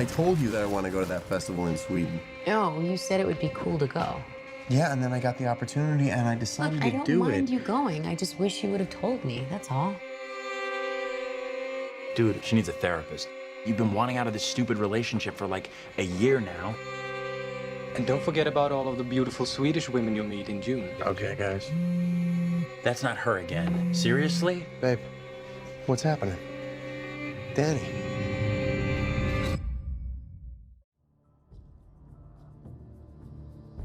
I told you that I want to go to that festival in Sweden. No, you said it would be cool to go. Yeah, and then I got the opportunity and I decided Look, I to don't do mind it. you going. I just wish you would have told me, that's all. Dude, she needs a therapist. You've been wanting out of this stupid relationship for like a year now. And don't forget about all of the beautiful Swedish women you meet in June. Okay, guys. That's not her again. Seriously? Babe, what's happening? Dany.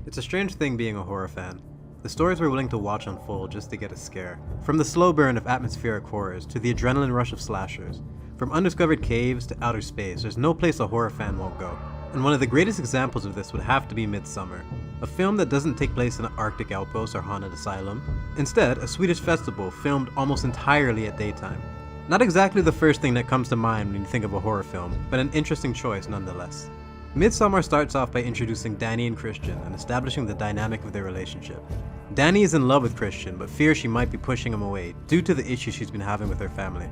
It's a strange thing being a horror fan. The stories we're willing to watch unfold just to get a scare. From the slow burn of atmospheric horrors to the adrenaline rush of slashers. From undiscovered caves to outer space, there's no place a horror fan won't go. And one of the greatest examples of this would have to be Midsommar, a film that doesn't take place in an Arctic outpost or haunted asylum. Instead, a Swedish festival filmed almost entirely at daytime. Not exactly the first thing that comes to mind when you think of a horror film, but an interesting choice nonetheless. Midsommar starts off by introducing Dany and Christian and establishing the dynamic of their relationship. Dany is in love with Christian, but fears she might be pushing him away due to the issues she's been having with her family.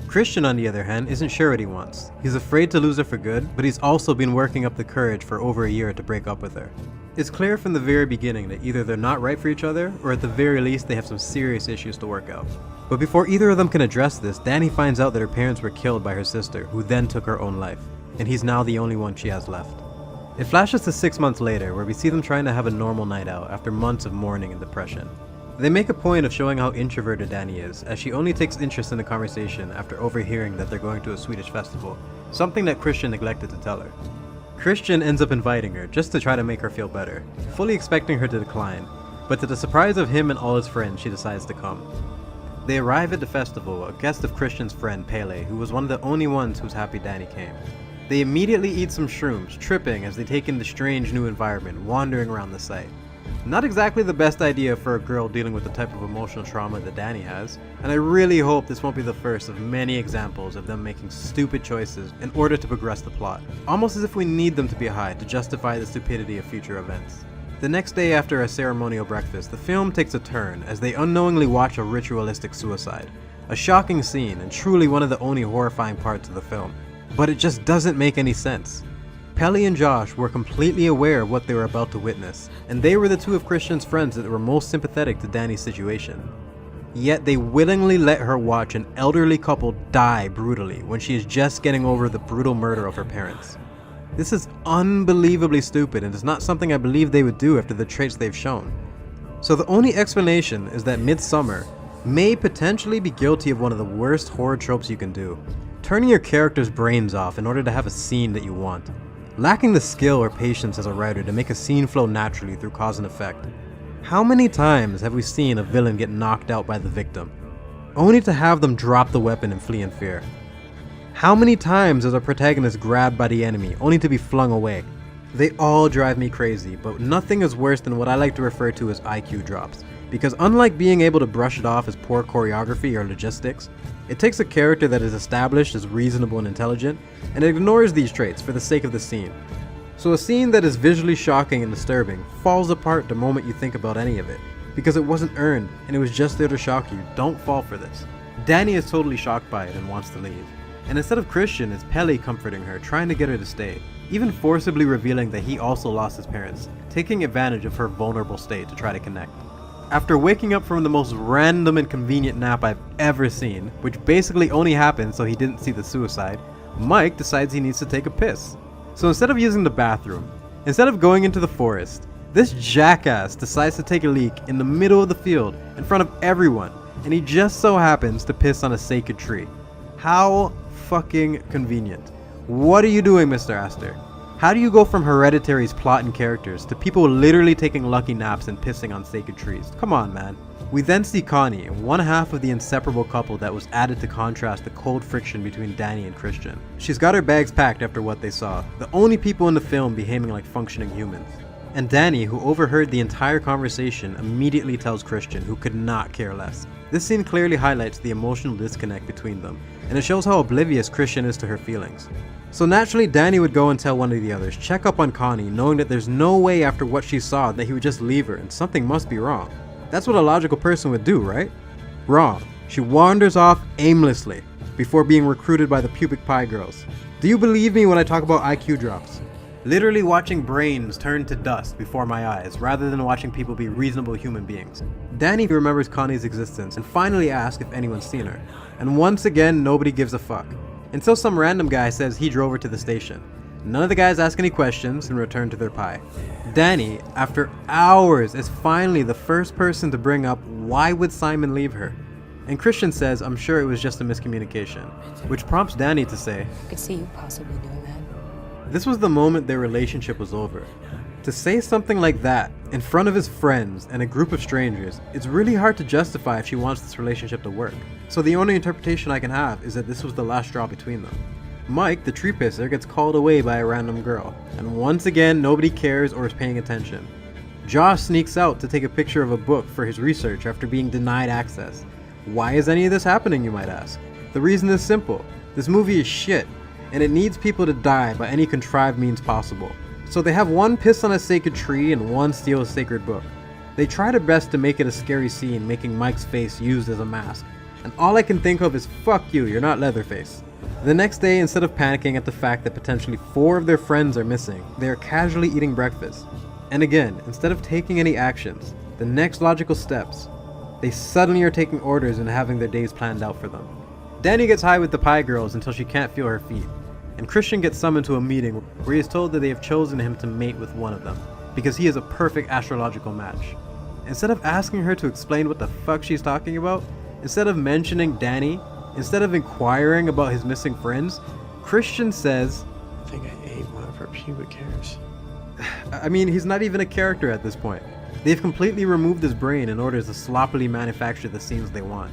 Christian, on the other hand, isn't sure what he wants. He's afraid to lose her for good, but he's also been working up the courage for over a year to break up with her. It's clear from the very beginning that either they're not right for each other, or at the very least they have some serious issues to work out. But before either of them can address this, Dany finds out that her parents were killed by her sister, who then took her own life, and he's now the only one she has left. It flashes to 6 months later, where we see them trying to have a normal night out after months of mourning and depression. They make a point of showing how introverted Dany is, as she only takes interest in the conversation after overhearing that they're going to a Swedish festival, something that Christian neglected to tell her. Christian ends up inviting her, just to try to make her feel better, fully expecting her to decline, but to the surprise of him and all his friends, she decides to come. They arrive at the festival, a guest of Christian's friend Pele, who was one of the only ones who's happy Dany came. They immediately eat some shrooms, tripping as they take in the strange new environment, wandering around the site. Not exactly the best idea for a girl dealing with the type of emotional trauma that Dany has, and I really hope this won't be the first of many examples of them making stupid choices in order to progress the plot, almost as if we need them to be high to justify the stupidity of future events. The next day after a ceremonial breakfast, the film takes a turn as they unknowingly watch a ritualistic suicide. A shocking scene and truly one of the only horrifying parts of the film, but it just doesn't make any sense. Pele and Josh were completely aware of what they were about to witness, and they were the two of Christian's friends that were most sympathetic to Dany's situation. Yet they willingly let her watch an elderly couple die brutally when she is just getting over the brutal murder of her parents. This is unbelievably stupid and is not something I believe they would do after the traits they've shown. So the only explanation is that Midsommar may potentially be guilty of one of the worst horror tropes you can do, turning your character's brains off in order to have a scene that you want. Lacking the skill or patience as a writer to make a scene flow naturally through cause and effect. How many times have we seen a villain get knocked out by the victim, only to have them drop the weapon and flee in fear? How many times is a protagonist grabbed by the enemy, only to be flung away? They all drive me crazy, but nothing is worse than what I like to refer to as IQ drops, because unlike being able to brush it off as poor choreography or logistics, it takes a character that is established as reasonable and intelligent, and it ignores these traits for the sake of the scene. So a scene that is visually shocking and disturbing falls apart the moment you think about any of it, because it wasn't earned and it was just there to shock you. Don't fall for this. Dany is totally shocked by it and wants to leave, and instead of Christian, it's Pele comforting her, trying to get her to stay, even forcibly revealing that he also lost his parents, taking advantage of her vulnerable state to try to connect. After waking up from the most random and convenient nap I've ever seen, which basically only happened so he didn't see the suicide, Mike decides he needs to take a piss. So instead of using the bathroom, instead of going into the forest, this jackass decides to take a leak in the middle of the field in front of everyone, and he just so happens to piss on a sacred tree. How fucking convenient. What are you doing, Mr. Astor? How do you go from Hereditary's plot and characters to people literally taking lucky naps and pissing on sacred trees? Come on, man. We then see Connie, one half of the inseparable couple that was added to contrast the cold friction between Dany and Christian. She's got her bags packed after what they saw, the only people in the film behaving like functioning humans. And Dany, who overheard the entire conversation, immediately tells Christian, who could not care less. This scene clearly highlights the emotional disconnect between them, and it shows how oblivious Christian is to her feelings. So naturally, Dany would go and tell one of the others, check up on Connie, knowing that there's no way after what she saw that he would just leave her and something must be wrong. That's what a logical person would do, right? Wrong. She wanders off aimlessly before being recruited by the pubic pie girls. Do you believe me when I talk about IQ drops? Literally watching brains turn to dust before my eyes, rather than watching people be reasonable human beings. Danny remembers Connie's existence and finally asks if anyone's seen her. And once again, nobody gives a fuck. Until some random guy says he drove her to the station. None of the guys ask any questions and return to their pie. Danny, after hours, is finally the first person to bring up why would Simon leave her. And Christian says, I'm sure it was just a miscommunication, which prompts Danny to say, I could see you possibly doing that. this was the moment their relationship was over. To say something like that in front of his friends and a group of strangers, it's really hard to justify if she wants this relationship to work. So the only interpretation I can have is that this was the last straw between them. Mike, the tree pisser, gets called away by a random girl, and once again nobody cares or is paying attention. Josh sneaks out to take a picture of a book for his research after being denied access. Why is any of this happening, you might ask? The reason is simple. This movie is shit, and it needs people to die by any contrived means possible. So they have one piss on a sacred tree and one steal a sacred book. They try their best to make it a scary scene, making Mike's face used as a mask. And all I can think of is, fuck you, you're not Leatherface. The next day, instead of panicking at the fact that potentially 4 of their friends are missing, they are casually eating breakfast. And again, instead of taking any actions, the next logical steps, they suddenly are taking orders and having their days planned out for them. Dany gets high with the Pie Girls until she can't feel her feet, and Christian gets summoned to a meeting where he is told that they have chosen him to mate with one of them, because he is a perfect astrological match. Instead of asking her to explain what the fuck she's talking about, instead of mentioning Dany, instead of inquiring about his missing friends, Christian says, I think I ate one of her pubic hairs. I mean, he's not even a character at this point. They've completely removed his brain in order to sloppily manufacture the scenes they want.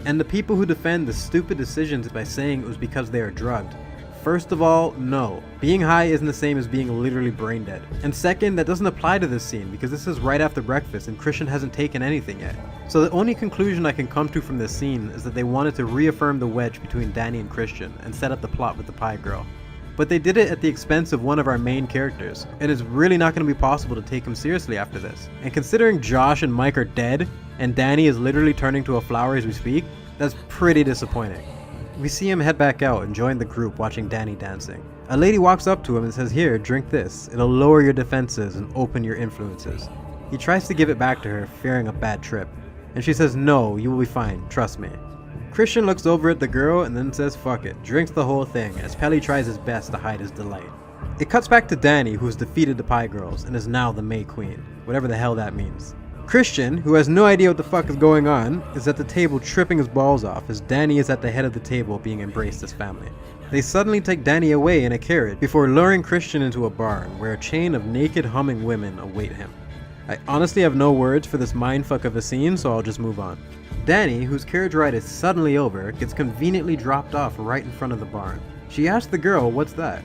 And the people who defend the stupid decisions by saying it was because they are drugged. First of all, no. Being high isn't the same as being literally brain dead. And second, that doesn't apply to this scene because this is right after breakfast and Christian hasn't taken anything yet. So the only conclusion I can come to from this scene is that they wanted to reaffirm the wedge between Dany and Christian and set up the plot with the Pie Girl. But they did it at the expense of one of our main characters, and it's really not going to be possible to take him seriously after this. And considering Josh and Mike are dead, and Dany is literally turning to a flower as we speak, that's pretty disappointing. We see him head back out and join the group watching Dany dancing. A lady walks up to him and says, "Here, drink this. It'll lower your defenses and open your influences." He tries to give it back to her, fearing a bad trip. And she says, "No, you will be fine, trust me." Christian looks over at the girl and then says fuck it, drinks the whole thing as Pelly tries his best to hide his delight. It cuts back to Dany, who has defeated the Pie Girls and is now the May Queen, whatever the hell that means. Christian, who has no idea what the fuck is going on, is at the table tripping his balls off as Dany is at the head of the table being embraced as family. They suddenly take Dany away in a carriage before luring Christian into a barn where a chain of naked humming women await him. I honestly have no words for this mindfuck of a scene, so I'll just move on. Dany, whose carriage ride is suddenly over, gets conveniently dropped off right in front of the barn. She asks the girl, "What's that?"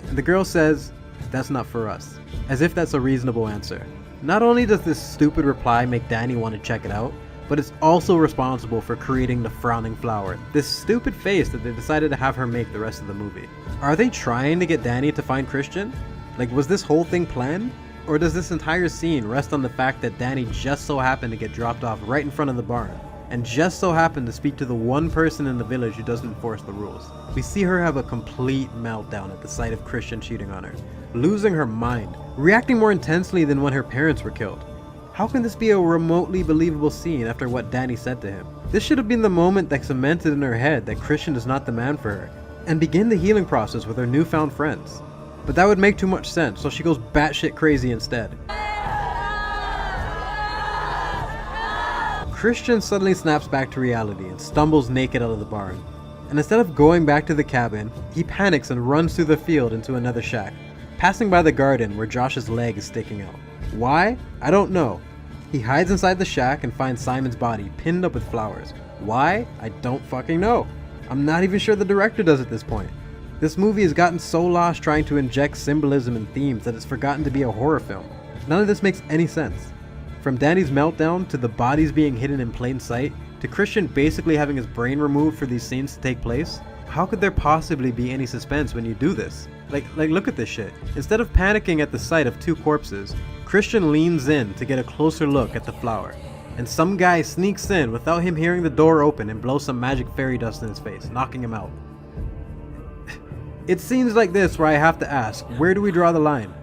And the girl says, "That's not for us," as if that's a reasonable answer. Not only does this stupid reply make Dany want to check it out, but it's also responsible for creating the frowning flower, this stupid face that they decided to have her make the rest of the movie. Are they trying to get Dany to find Christian? Like, was this whole thing planned? Or does this entire scene rest on the fact that Dany just so happened to get dropped off right in front of the barn, and just so happened to speak to the one person in the village who doesn't enforce the rules? We see her have a complete meltdown at the sight of Christian cheating on her, losing her mind, reacting more intensely than when her parents were killed. How can this be a remotely believable scene after what Dany said to him? This should have been the moment that cemented in her head that Christian is not the man for her, and begin the healing process with her newfound friends. But that would make too much sense, so she goes batshit crazy instead. Christian suddenly snaps back to reality and stumbles naked out of the barn. And instead of going back to the cabin, he panics and runs through the field into another shack, passing by the garden where Josh's leg is sticking out. Why? I don't know. He hides inside the shack and finds Simon's body pinned up with flowers. Why? I don't fucking know. I'm not even sure the director does at this point. This movie has gotten so lost trying to inject symbolism and themes that it's forgotten to be a horror film. None of this makes any sense. From Dany's meltdown, to the bodies being hidden in plain sight, to Christian basically having his brain removed for these scenes to take place, how could there possibly be any suspense when you do this? Like look at this shit. Instead of panicking at the sight of 2 corpses, Christian leans in to get a closer look at the flower. And some guy sneaks in without him hearing the door open and blows some magic fairy dust in his face, knocking him out. It's scenes like this where I have to ask, where do we draw the line?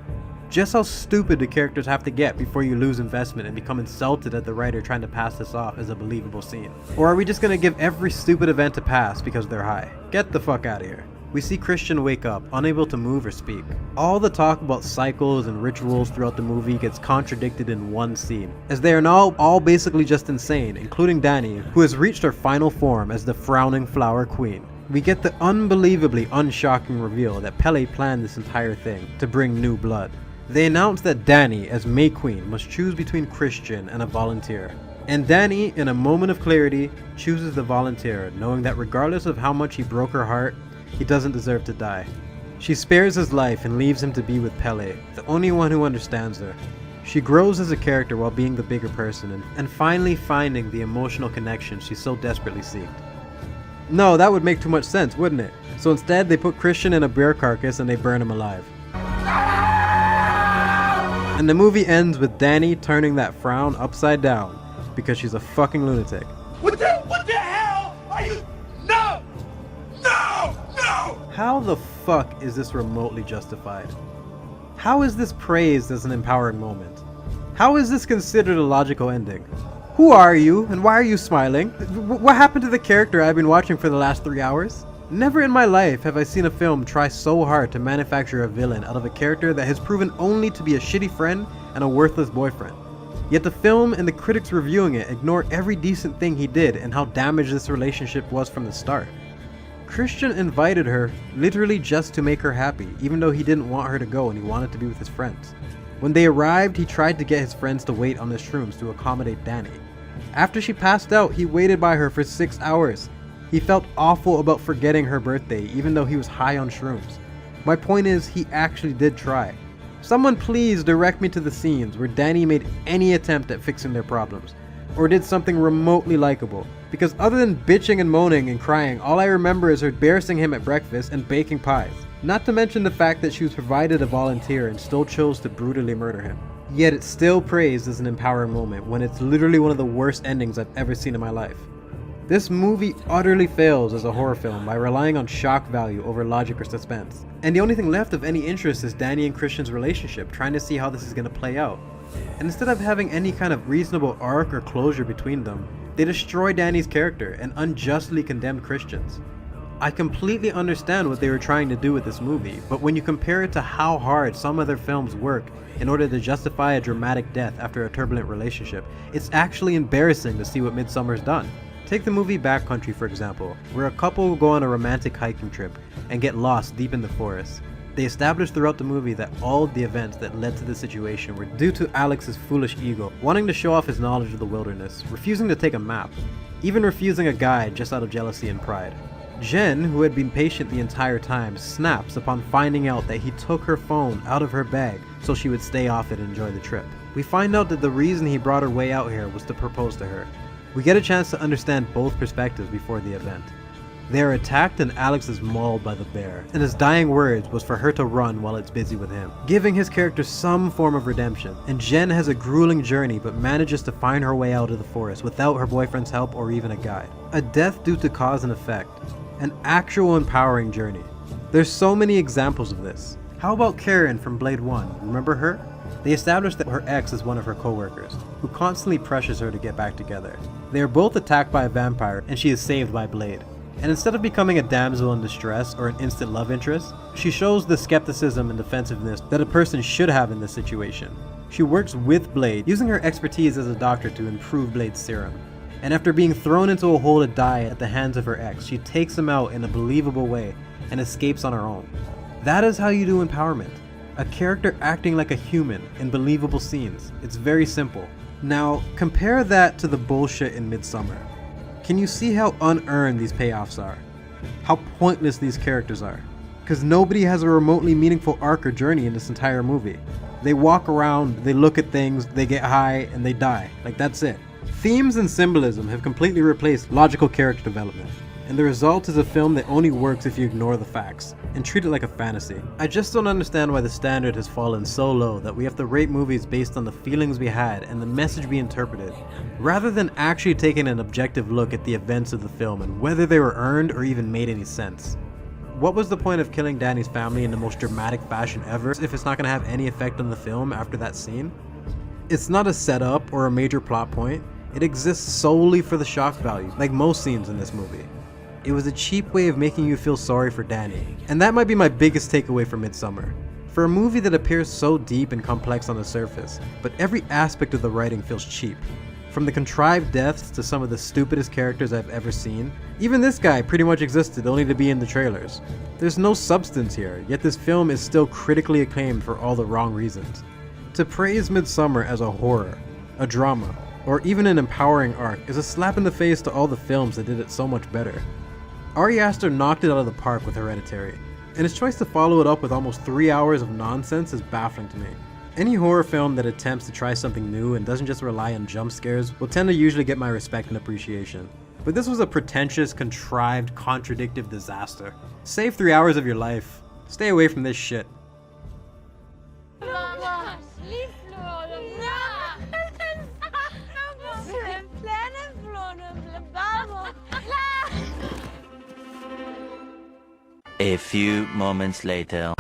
Just how stupid do characters have to get before you lose investment and become insulted at the writer trying to pass this off as a believable scene? Or are we just gonna give every stupid event a pass because they're high? Get the fuck out of here. We see Christian wake up, unable to move or speak. All the talk about cycles and rituals throughout the movie gets contradicted in one scene, as they are now all basically just insane, including Dany, who has reached her final form as the Frowning Flower Queen. We get the unbelievably unshocking reveal that Pele planned this entire thing to bring new blood. They announce that Dany, as May Queen, must choose between Christian and a volunteer. And Dany, in a moment of clarity, chooses the volunteer, knowing that regardless of how much he broke her heart, he doesn't deserve to die. She spares his life and leaves him to be with Pele, the only one who understands her. She grows as a character while being the bigger person and finally finding the emotional connection she so desperately seeked. No, that would make too much sense, wouldn't it? So instead, they put Christian in a bear carcass and they burn him alive. And the movie ends with Dany turning that frown upside down because she's a fucking lunatic. What the hell are you? No! No! No! How the fuck is this remotely justified? How is this praised as an empowering moment? How is this considered a logical ending? Who are you and why are you smiling? What happened to the character I've been watching for the last 3 hours? Never in my life have I seen a film try so hard to manufacture a villain out of a character that has proven only to be a shitty friend and a worthless boyfriend. Yet the film and the critics reviewing it ignore every decent thing he did and how damaged this relationship was from the start. Christian invited her literally just to make her happy, even though he didn't want her to go and he wanted to be with his friends. When they arrived, he tried to get his friends to wait on the shrooms to accommodate Dany. After she passed out, he waited by her for 6 hours. He felt awful about forgetting her birthday, even though he was high on shrooms. My point is, he actually did try. Someone please direct me to the scenes where Dany made any attempt at fixing their problems, or did something remotely likable. Because other than bitching and moaning and crying, all I remember is her embarrassing him at breakfast and baking pies. Not to mention the fact that she was provided a volunteer and still chose to brutally murder him. Yet it's still praised as an empowering moment when it's literally one of the worst endings I've ever seen in my life. This movie utterly fails as a horror film by relying on shock value over logic or suspense. And the only thing left of any interest is Dany and Christian's relationship, trying to see how this is going to play out. And instead of having any kind of reasonable arc or closure between them, they destroy Dany's character and unjustly condemn Christian's. I completely understand what they were trying to do with this movie, but when you compare it to how hard some other films work in order to justify a dramatic death after a turbulent relationship, it's actually embarrassing to see what Midsommar's done. Take the movie Backcountry for example, where a couple will go on a romantic hiking trip and get lost deep in the forest. They establish throughout the movie that all of the events that led to the situation were due to Alex's foolish ego, wanting to show off his knowledge of the wilderness, refusing to take a map, even refusing a guide just out of jealousy and pride. Jen, who had been patient the entire time, snaps upon finding out that he took her phone out of her bag so she would stay off it and enjoy the trip. We find out that the reason he brought her way out here was to propose to her. We get a chance to understand both perspectives before the event. They are attacked and Alex is mauled by the bear, and his dying words was for her to run while it's busy with him, giving his character some form of redemption. And Jen has a grueling journey but manages to find her way out of the forest without her boyfriend's help or even a guide. A death due to cause and effect. An actual empowering journey. There's so many examples of this. How about Karen from Blade 1? Remember her? They established that her ex is one of her co-workers, who constantly pressures her to get back together. They are both attacked by a vampire, and she is saved by Blade. And instead of becoming a damsel in distress or an instant love interest, she shows the skepticism and defensiveness that a person should have in this situation. She works with Blade, using her expertise as a doctor to improve Blade's serum. And after being thrown into a hole to die at the hands of her ex, she takes him out in a believable way and escapes on her own. That is how you do empowerment. A character acting like a human in believable scenes. It's very simple. Now, compare that to the bullshit in Midsommar. Can you see how unearned these payoffs are? How pointless these characters are? Because nobody has a remotely meaningful arc or journey in this entire movie. They walk around, they look at things, they get high, and they die. Like, that's it. Themes and symbolism have completely replaced logical character development. And the result is a film that only works if you ignore the facts and treat it like a fantasy. I just don't understand why the standard has fallen so low that we have to rate movies based on the feelings we had and the message we interpreted, rather than actually taking an objective look at the events of the film and whether they were earned or even made any sense. what was the point of killing Dany's family in the most dramatic fashion ever if it's not going to have any effect on the film after that scene? It's not a setup or a major plot point. It exists solely for the shock value, like most scenes in this movie. It was a cheap way of making you feel sorry for Dany, and that might be my biggest takeaway from Midsommar. For a movie that appears so deep and complex on the surface, but every aspect of the writing feels cheap. From the contrived deaths to some of the stupidest characters I've ever seen. Even this guy pretty much existed only to be in the trailers. There's no substance here, yet this film is still critically acclaimed for all the wrong reasons. To praise Midsommar as a horror, a drama, or even an empowering arc is a slap in the face to all the films that did it so much better. Ari Aster knocked it out of the park with Hereditary, and his choice to follow it up with almost 3 hours of nonsense is baffling to me. Any horror film that attempts to try something new and doesn't just rely on jump scares will tend to usually get my respect and appreciation. But this was a pretentious, contrived, contradictive disaster. Save 3 hours of your life. Stay away from this shit. A few moments later.